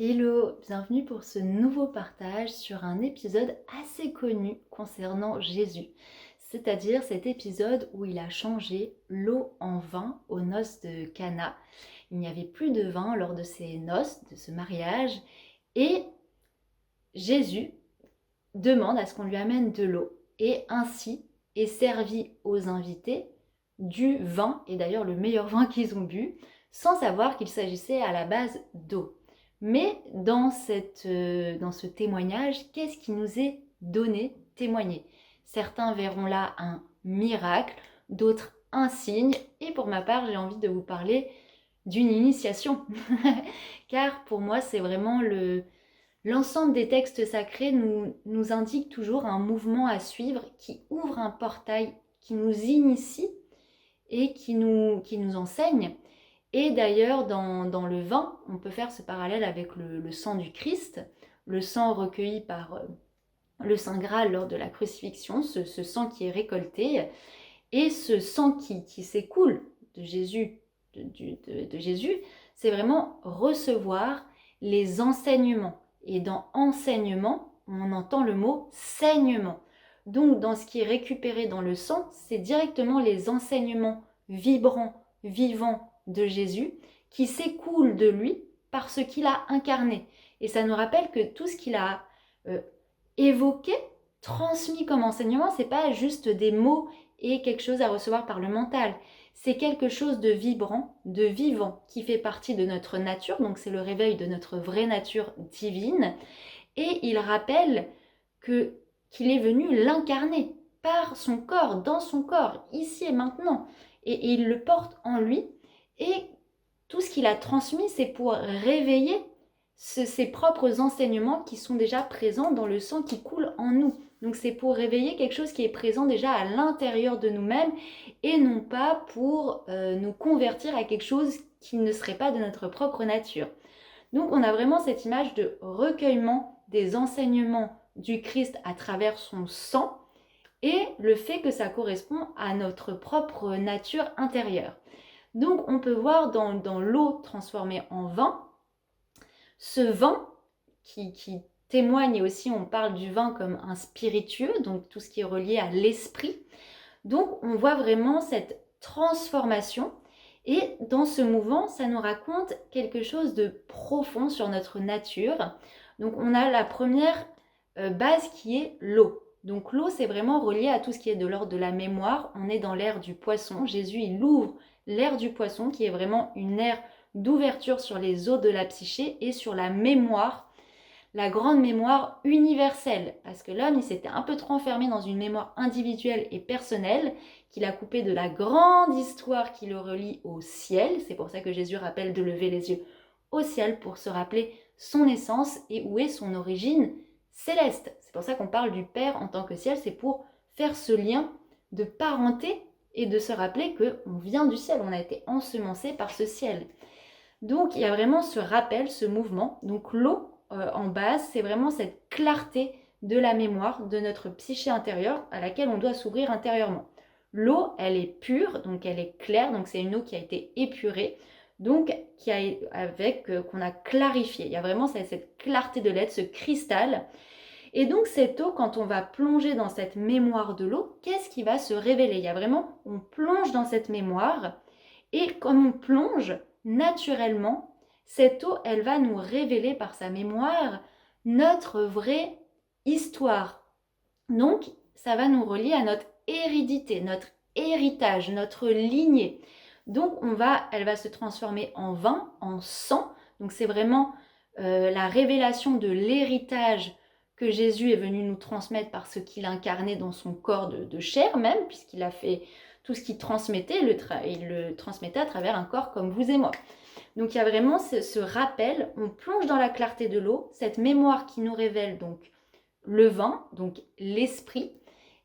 Hello, bienvenue pour ce nouveau partage sur un épisode assez connu concernant Jésus. C'est-à-dire cet épisode où il a changé l'eau en vin aux noces de Cana. Il n'y avait plus de vin lors de ces noces, de ce mariage, et Jésus demande à ce qu'on lui amène de l'eau. Et ainsi est servi aux invités du vin, et d'ailleurs le meilleur vin qu'ils ont bu, sans savoir qu'il s'agissait à la base d'eau. Mais dans ce témoignage, qu'est-ce qui nous est donné, témoigné? Certains verront là un miracle, d'autres un signe, et pour ma part, j'ai envie de vous parler d'une initiation. Car pour moi, c'est vraiment l'ensemble des textes sacrés nous indique toujours un mouvement à suivre qui ouvre un portail, qui nous initie et qui nous enseigne. Et d'ailleurs, dans le vin, on peut faire ce parallèle avec le sang du Christ, le sang recueilli par le Saint Graal lors de la crucifixion, ce sang qui est récolté, et ce sang qui s'écoule de Jésus, de Jésus, c'est vraiment recevoir les enseignements. Et dans enseignement, on entend le mot saignement. Donc, dans ce qui est récupéré dans le sang, c'est directement les enseignements vibrants, vivants de Jésus qui s'écoulent de lui par ce qu'il a incarné. Et ça nous rappelle que tout ce qu'il a évoqué, transmis comme enseignement, c'est pas juste des mots et quelque chose à recevoir par le mental. C'est quelque chose de vibrant, de vivant, qui fait partie de notre nature, donc c'est le réveil de notre vraie nature divine. Et il rappelle qu'il est venu l'incarner par son corps, dans son corps, ici et maintenant. Et il le porte en lui. Et tout ce qu'il a transmis, c'est pour réveiller ses propres enseignements qui sont déjà présents dans le sang qui coule en nous. Donc c'est pour réveiller quelque chose qui est présent déjà à l'intérieur de nous-mêmes et non pas pour nous convertir à quelque chose qui ne serait pas de notre propre nature. Donc on a vraiment cette image de recueillement des enseignements du Christ à travers son sang et le fait que ça correspond à notre propre nature intérieure. Donc on peut voir dans l'eau transformée en vin, ce vin qui témoigne, et aussi on parle du vin comme un spiritueux, donc tout ce qui est relié à l'esprit. Donc on voit vraiment cette transformation et dans ce mouvement, ça nous raconte quelque chose de profond sur notre nature. Donc on a la première base qui est l'eau. Donc l'eau, c'est vraiment relié à tout ce qui est de l'ordre de la mémoire. On est dans l'ère du poisson. Jésus, il ouvre l'ère du poisson qui est vraiment une ère d'ouverture sur les eaux de la psyché et sur la mémoire, la grande mémoire universelle. Parce que l'homme, il s'était un peu trop enfermé dans une mémoire individuelle et personnelle qu'il a coupé de la grande histoire qui le relie au ciel. C'est pour ça que Jésus rappelle de lever les yeux au ciel pour se rappeler son essence et où est son origine céleste. C'est pour ça qu'on parle du Père en tant que ciel, c'est pour faire ce lien de parenté et de se rappeler qu'on vient du ciel, on a été ensemencé par ce ciel. Donc il y a vraiment ce rappel, ce mouvement. Donc l'eau en base, c'est vraiment cette clarté de la mémoire, de notre psyché intérieure à laquelle on doit s'ouvrir intérieurement. L'eau, elle est pure, donc elle est claire, donc c'est une eau qui a été épurée, donc qu'on a clarifié. Il y a vraiment cette clarté de l'être, ce cristal. Et donc cette eau, quand on va plonger dans cette mémoire de l'eau, qu'est-ce qui va se révéler? Il y a vraiment, on plonge dans cette mémoire, et comme on plonge, naturellement, cette eau, elle va nous révéler par sa mémoire notre vraie histoire. Donc, ça va nous relier à notre hérédité, notre héritage, notre lignée. Donc, elle va se transformer en vin, en sang. Donc, c'est vraiment la révélation de l'héritage que Jésus est venu nous transmettre par ce qu'il incarnait dans son corps de chair même, puisqu'il a fait tout ce qu'il transmettait, il le transmettait à travers un corps comme vous et moi. Donc il y a vraiment ce rappel, on plonge dans la clarté de l'eau, cette mémoire qui nous révèle donc le vin, donc l'esprit,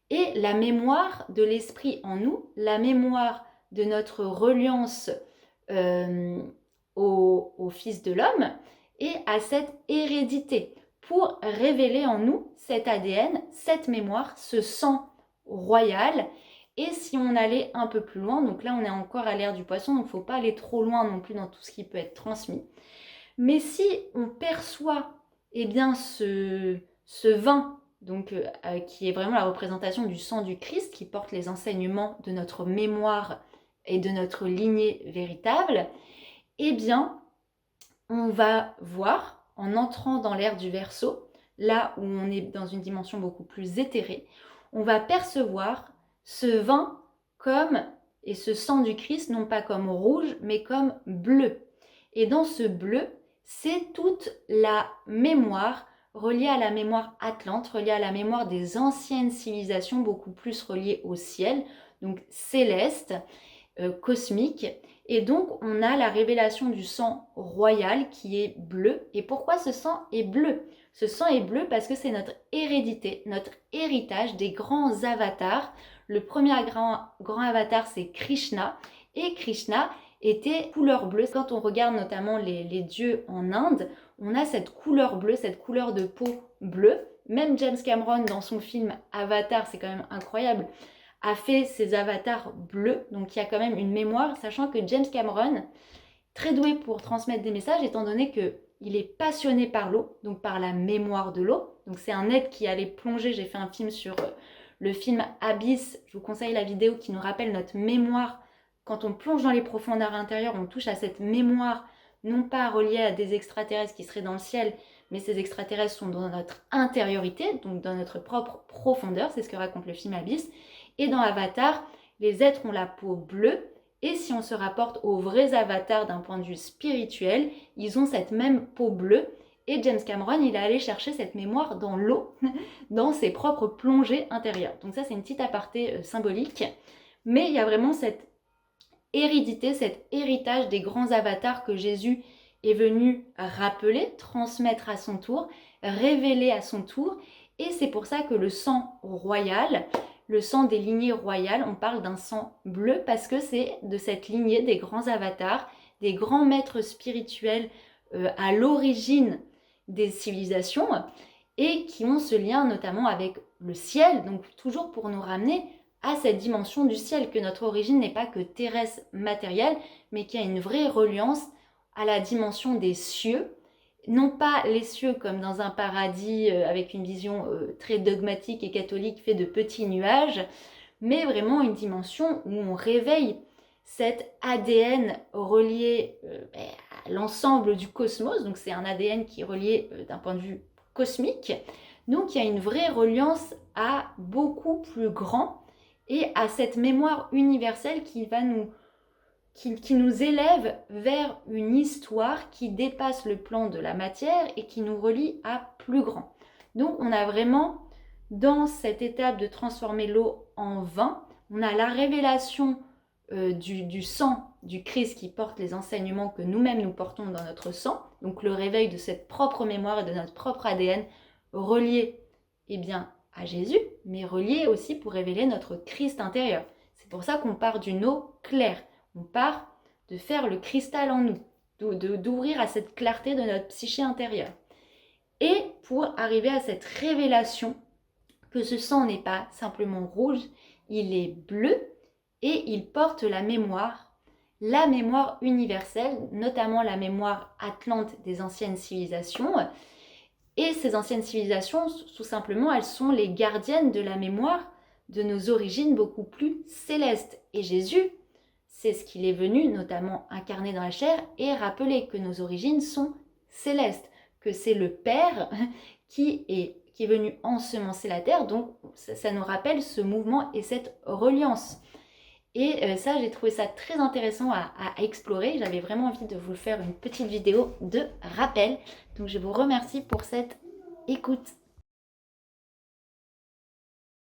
et la mémoire de l'esprit en nous, la mémoire de notre reliance au Fils de l'homme et à cette hérédité pour révéler en nous cet ADN, cette mémoire, ce sang royal. Et si on allait un peu plus loin, donc là on est encore à l'ère du poisson, donc il ne faut pas aller trop loin non plus dans tout ce qui peut être transmis. Mais si on perçoit eh bien, ce vin, donc, qui est vraiment la représentation du sang du Christ, qui porte les enseignements de notre mémoire et de notre lignée véritable, eh bien, on va voir, en entrant dans l'ère du Verseau, là où on est dans une dimension beaucoup plus éthérée, on va percevoir ce vin comme, et ce sang du Christ, non pas comme rouge, mais comme bleu. Et dans ce bleu, c'est toute la mémoire reliée à la mémoire atlante, reliée à la mémoire des anciennes civilisations, beaucoup plus reliées au ciel, donc céleste, cosmique. Et donc, on a la révélation du sang royal qui est bleu. Et pourquoi ce sang est bleu? Ce sang est bleu parce que c'est notre hérédité, notre héritage des grands avatars. Le premier grand avatar, c'est Krishna. Et Krishna était couleur bleue. Quand on regarde notamment les dieux en Inde, on a cette couleur bleue, cette couleur de peau bleue. Même James Cameron, dans son film Avatar, c'est quand même incroyable, a fait ses avatars bleus, donc il y a quand même une mémoire, sachant que James Cameron, très doué pour transmettre des messages, étant donné qu'il est passionné par l'eau, donc par la mémoire de l'eau. Donc c'est un être qui allait plonger, j'ai fait un film sur le film Abyss, je vous conseille la vidéo qui nous rappelle notre mémoire. Quand on plonge dans les profondeurs intérieures, on touche à cette mémoire, non pas reliée à des extraterrestres qui seraient dans le ciel, mais ces extraterrestres sont dans notre intériorité, donc dans notre propre profondeur, c'est ce que raconte le film Abyss. Et dans Avatar, les êtres ont la peau bleue, et si on se rapporte aux vrais avatars d'un point de vue spirituel, ils ont cette même peau bleue. Et James Cameron, il est allé chercher cette mémoire dans l'eau, dans ses propres plongées intérieures. Donc ça, c'est une petite aparté symbolique. Mais il y a vraiment cette hérédité, cet héritage des grands avatars que Jésus est venu rappeler, transmettre à son tour, révéler à son tour. Et c'est pour ça que le sang royal, le sang des lignées royales, on parle d'un sang bleu parce que c'est de cette lignée des grands avatars, des grands maîtres spirituels à l'origine des civilisations et qui ont ce lien notamment avec le ciel, donc toujours pour nous ramener à cette dimension du ciel, que notre origine n'est pas que terrestre matérielle, mais qu'il y a une vraie reliance à la dimension des cieux, non pas les cieux comme dans un paradis avec une vision très dogmatique et catholique fait de petits nuages, mais vraiment une dimension où on réveille cet ADN relié à l'ensemble du cosmos, donc c'est un ADN qui est relié d'un point de vue cosmique, donc il y a une vraie reliance à beaucoup plus grand et à cette mémoire universelle qui va qui nous élève vers une histoire qui dépasse le plan de la matière et qui nous relie à plus grand. Donc on a vraiment, dans cette étape de transformer l'eau en vin, on a la révélation du sang du Christ qui porte les enseignements que nous-mêmes nous portons dans notre sang, donc le réveil de cette propre mémoire et de notre propre ADN relié bien, à Jésus, mais relié aussi pour révéler notre Christ intérieur. C'est pour ça qu'on part d'une eau claire. On part de faire le cristal en nous, d'ouvrir à cette clarté de notre psyché intérieure. Et pour arriver à cette révélation que ce sang n'est pas simplement rouge, il est bleu et il porte la mémoire universelle, notamment la mémoire atlante des anciennes civilisations. Et ces anciennes civilisations, tout simplement, elles sont les gardiennes de la mémoire de nos origines beaucoup plus célestes. Et Jésus, c'est ce qu'il est venu, notamment incarner dans la chair, et rappeler que nos origines sont célestes, que c'est le Père qui est venu ensemencer la terre. Donc ça nous rappelle ce mouvement et cette reliance. Et ça, j'ai trouvé ça très intéressant à explorer. J'avais vraiment envie de vous faire une petite vidéo de rappel. Donc je vous remercie pour cette écoute.